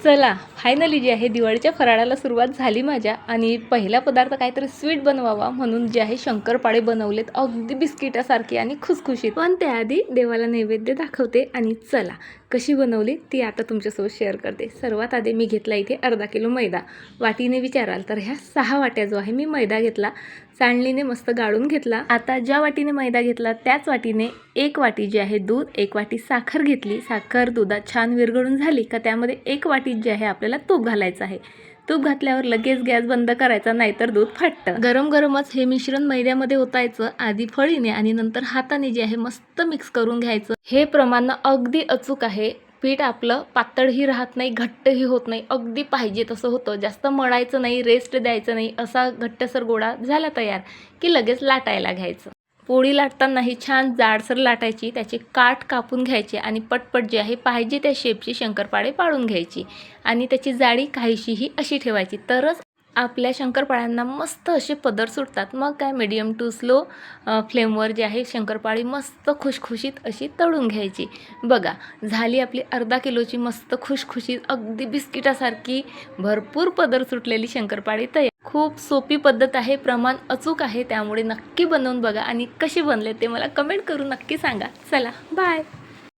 चला फायनली जे आहे दिवाळीच्या फराळाला सुरुवात झाली माझ्या आणि पहिला पदार्थ काहीतरी स्वीट बनवावा म्हणून जे आहे शंकरपाळे बनवलेत अगदी बिस्किटासारखे आणि खुसखुशीत। पण त्याआधी देवाला नैवेद्य दाखवते आणि चला कशी बनवली ती आता तुमच्यासोबत शेअर करते। सर्वात आधी मी घेतला इथे अर्धा किलो मैदा। वाटीने विचाराल तर ह्या 6 वाट्या जो आहे मी मैदा घेतला, चाळणीने मस्त गाळून घेतला। आता ज्या वाटीने मैदा घेतला त्याच वाटीने 1 वाटी जे आहे दूध, 1 वाटी साखर घेतली। साखर दुधात छान विरघळून झाली का त्यामध्ये 1 वाटी जे आहे आपल्याला तूप घालायचं आहे। तूप घातल्यावर लगेच गॅस बंद करायचा नाहीतर दूध फाटतं। गरम गरमच हे मिश्रण मैद्यामध्ये ओतायचं, आधी फळीने आणि नंतर हाताने जे आहे मस्त मिक्स करून घ्यायचं। हे प्रमाण अगदी अचूक आहे। पीठ आपलं पातळही राहत नाही, घट्टही होत नाही, अगदी पाहिजे तसं होतं। जास्त मळायचं नाही, रेस्ट द्यायचं नाही। असा घट्टसर गोळा झाला तयार की लगेच लाटायला घ्यायचं। पोळी लाटतानाही छान जाडसर लाटायची, त्याचे काठ कापून घ्यायचे आणि पटपट जे आहे पाहिजे त्या शेपची शंकरपाळे पाडून घ्यायची आणि त्याची जाडी काहीशीही अशी ठेवायची, तरच आपल्या शंकरपाळ्यांना मस्त असे पदर सुटतात। मग काय मीडियम टू स्लो फ्लेमवर जे आहे शंकरपाळी मस्त खुशखुशीत अशी तळून घ्यायची। बघा झाली आपली अर्धा किलोची मस्त खुशखुशीत अगदी बिस्किटासारखी भरपूर पदर सुटलेली शंकरपाळी तयार। खूप सोपी पद्धत आहे, प्रमाण अचूक आहे, त्यामुळे नक्की बनवून बघा आणि कशी बनले ते मला कमेंट करून नक्की सांगा। चला बाय।